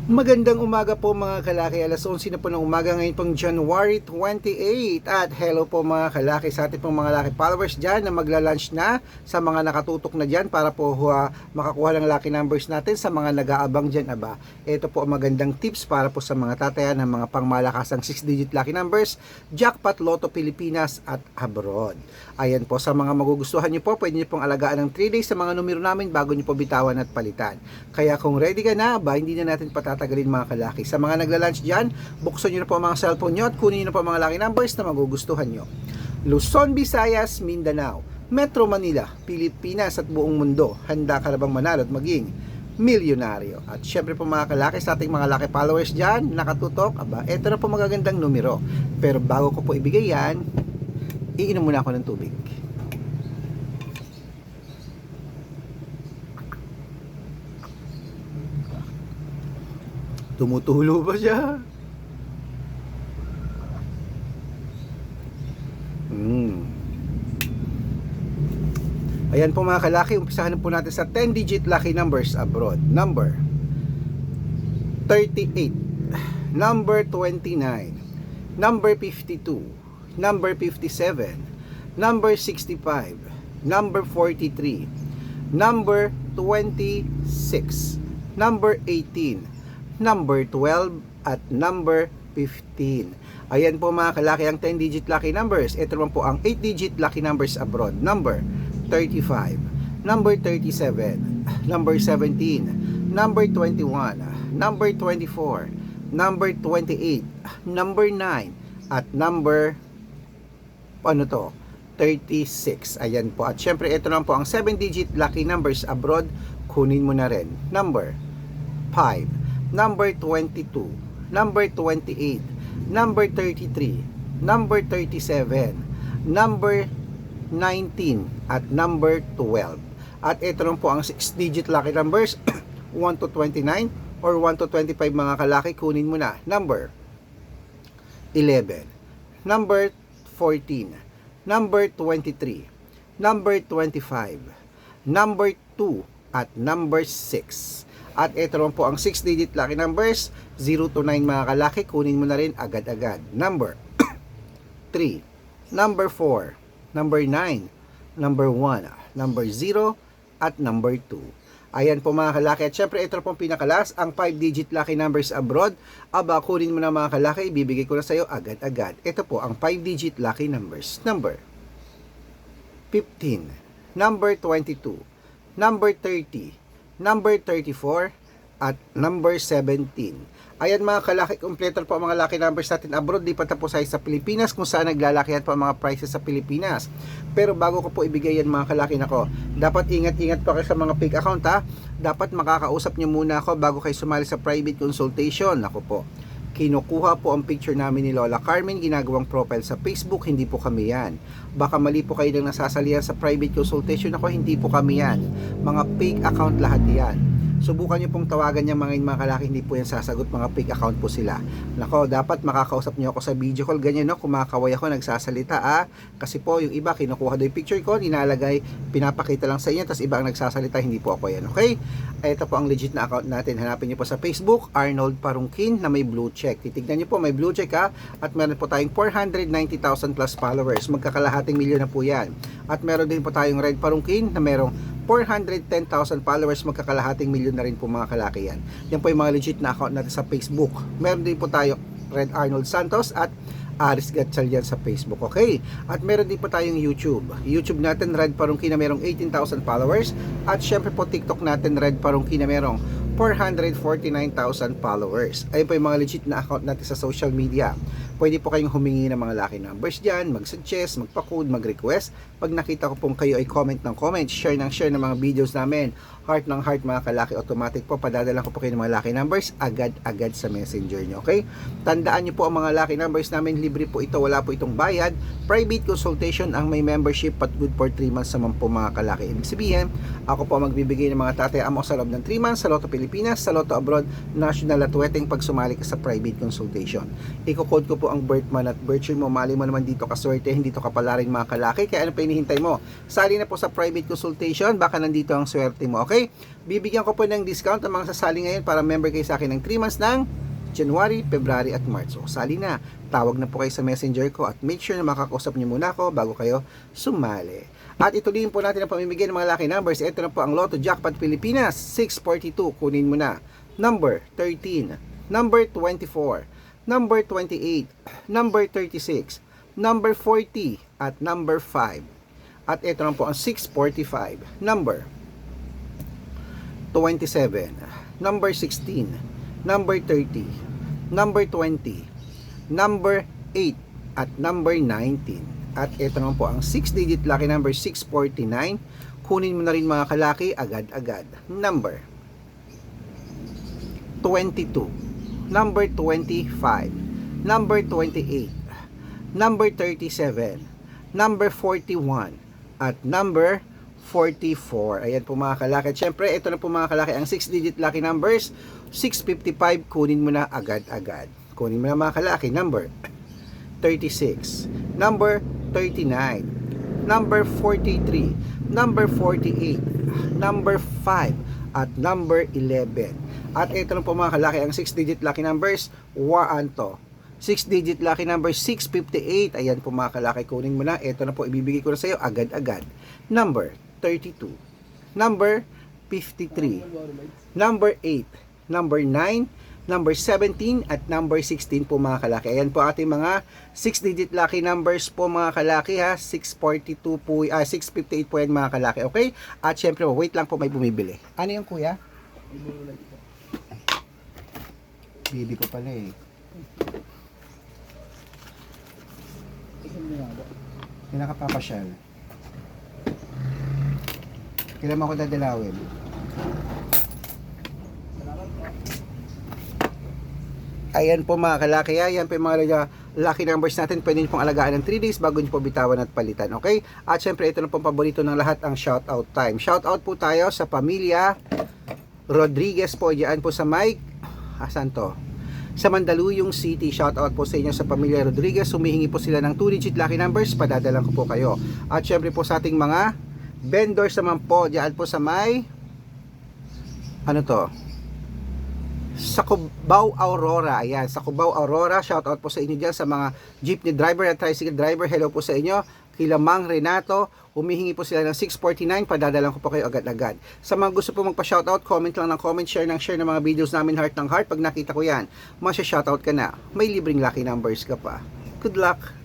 Magandang umaga po mga kalaki, alas 11 na po ng umaga ngayon pong January 28. At hello po mga kalaki sa ating pong mga laki followers dyan na magla-lunch na, sa mga nakatutok na dyan para po makakuha ng lucky numbers natin, sa mga nag-aabang dyan. Ito po ang magandang tips para po sa mga tataya ng mga pangmalakasang 6-digit lucky numbers, jackpot, Lotto Pilipinas at abroad. Ayan po, sa mga magugustuhan nyo po, pwede nyo pong alagaan ng 3 days sa mga numero namin bago nyo po bitawan at palitan. Kaya kung ready ka na, hindi na natin patatagalin mga kalaki. Sa mga nagla-lunch dyan, buksan nyo na po ang mga cellphone nyo at kunin nyo na po ang mga lucky numbers na magugustuhan nyo. Luzon, Visayas, Mindanao, Metro Manila, Pilipinas at buong mundo, handa ka na bang manalo at maging milyonaryo? At syempre po mga kalaki, sa ating mga lucky followers dyan, nakatutok, ito na po magagandang numero. Pero bago ko po ibigay yan, iinom muna ako ng tubig. Tumutulo ba siya? Ayan po mga kalaki, umpisahan po natin sa 10-digit lucky numbers abroad. Number 38, number 29, number 52, number 57, number 65, number 43, number 26, number 18, number 12 at number 15. Ayan po mga kalaki ang 10-digit lucky numbers. Ito naman po ang 8-digit lucky numbers abroad. Number 35, number 37, number 17, number 21, number 24, number 28, number 9 at number 36. Ayan po. At syempre ito naman po ang 7-digit lucky numbers abroad. Kunin mo na rin. Number 5, number 22, number 28, number 33, number 37, number 19 at number 12. At ito rin po ang 6-digit lucky numbers 1 to 29 or 1 to 25 mga kalaki. Kunin mo na. Number 11, number 14, number 23, number 25, number 2 at number 6. At ito naman po ang 6-digit lucky numbers 0 to 9 mga kalaki. Kunin mo na rin agad-agad. Number 3, number 4, number 9, number 1, number 0 at number 2. Ayan po mga kalaki. At syempre ito pong pinakalas, ang 5-digit lucky numbers abroad. Kunin mo na mga kalaki, ibibigay ko na sa iyo agad-agad. Ito po ang 5-digit lucky numbers. Number 15, number 22, number 30, number 34 at number 17. Ayan mga kalaki, kompleto po ang mga lucky numbers natin abroad. Di pa tapos ay sa Pilipinas kung saan naglalakihan po ang mga prices sa Pilipinas. Pero bago ko po ibigay yan mga kalaki nako, dapat ingat-ingat po kayo sa mga fake account Dapat makakausap nyo muna ako bago kayo sumali sa private consultation. Ako po, kinukuha po ang picture namin ni Lola Carmen, ginagawang profile sa Facebook, hindi po kami yan. Baka mali po kayo nang nasasalihan sa private consultation ako, hindi po kami yan. Mga fake account lahat yan. Subukan nyo pong tawagan yung mga kalaki, hindi po yan sasagot, mga fake account po sila. Nako, dapat makakausap nyo ako sa video call, ganyan kumakaway ako, nagsasalita kasi po yung iba, kinukuha daw yung picture ko, inalagay, pinapakita lang sa inyo, tapos iba ang nagsasalita, hindi po ako yan, okay? Ito po ang legit na account natin, hanapin nyo po sa Facebook, Arnold Parungkin, na may blue check. Titignan nyo po, may blue check at meron po tayong 490,000 plus followers, magkakalahating milyon na po yan. At meron din po tayong Red Parungkin, na merong 410,000 followers, magkakalahating milyon na rin po mga kalaki yan. Yan po yung mga legit na account natin sa Facebook. Meron din po tayo Red Arnold Santos at Aris Gatchalian sa Facebook, okay? At meron din po tayong YouTube natin, Red Parungkin, na merong 18,000 followers. At syempre po TikTok natin, Red Parungkin, na merong 449,000 followers. Ayun po yung mga legit na account natin sa social media. Pwede po kayong humingi ng mga lucky numbers dyan, mag-suggest, magpa-code, mag-request. Pag nakita ko pong kayo ay comment ng comment, share ng mga videos namin, heart ng heart mga kalaki, automatic po padadala ko po kayo ng mga lucky numbers agad-agad sa messenger nyo, okay? Tandaan nyo po ang mga lucky numbers namin, libre po ito, wala po itong bayad. Private consultation ang may membership, but good for 3 months naman po mga kalaki. Ibig sabihin, ako po magbibigay ng mga tatayaan mo sa loob ng 3 months sa Lotto Pilipinas, sa Lotto Abroad, National at Weteng pag sumali ka sa private consultation. Iko-code ko po ang birth month at birth year mo. Mali mo naman dito kaswerte, hindi to kapalarin mga kalaki. Kaya ano pa hinihintay mo? Sali na po sa private consultation, baka nandito ang swerte mo, okay? Okay? Bibigyan ko po ng discount ang mga sasali ngayon para member kayo sa akin ng 3 months ng January, February at March. So, sali na. Tawag na po kayo sa messenger ko at make sure na makakausap niyo muna ako bago kayo sumali. At ituloyin po natin ang pamimigay ng mga lucky numbers. Ito na po ang Lotto Jackpot Pilipinas 642. Kunin mo na. Number 13, number 24, number 28, number 36, number 40, at number 5. At ito na po ang 645, number 27, number 16, number 30, number 20, number 8, at number 19. At ito naman po ang 6-digit lucky number 649. Kunin mo na rin mga kalaki agad-agad. Number 22, number 25, number 28, number 37, number 41, at number 44. Ayan po mga kalaki. Siyempre, ito na po mga kalaki ang 6-digit lucky numbers. 655, kunin mo na agad-agad. Kunin mo na mga kalaki. Number 36, number 39, number 43, number 48, number 5, at number 11. At ito na po mga kalaki ang 6-digit lucky numbers. 1 to 6-digit lucky number 658. Ayan po mga kalaki, kunin mo na. Ito na po ibibigay ko na sa iyo agad-agad. Number 32, number 53, number 8, number 9, number 17, at number 16 po mga kalaki. Ayan po ating mga 6-digit lucky numbers po mga kalaki ha. 642 po, 658 po yan mga kalaki. Okay? At syempre, wait lang po, may bumibili. Ano yung kuya? Bibi ko pala eh. Yung nakapapasyal. Kailan mo ako dadalawin? Ayan po mga kalaki, yan po yung mga lucky numbers natin. Pwede nyo pong alagaan ng 3 days bago nyo po bitawan at palitan, okay? At syempre ito na pong paborito ng lahat, ang shoutout time. Shoutout po tayo sa pamilya Rodriguez po, diyan po sa Mike, asan to? Sa Mandaluyong City. Shoutout po sa inyo sa pamilya Rodriguez. Humihingi po sila ng 2-digit lucky numbers, padadalan ko po kayo. At syempre po sa ating mga vendors naman po, diyan po sa may ano to? Sa Cubao Aurora. Ayan, sa Cubao Aurora, shout out po sa inyo dyan sa mga jeepney driver at tricycle driver. Hello po sa inyo. Kila Mang Renato, humihingi po sila ng 649, padadalan ko po kayo agad-agad. Sa mga gusto po magpa-shoutout, comment lang ng comment, share ng mga videos namin, heart ng heart. Pag nakita ko yan, masya-shoutout ka na. May libreng lucky numbers ka pa. Good luck!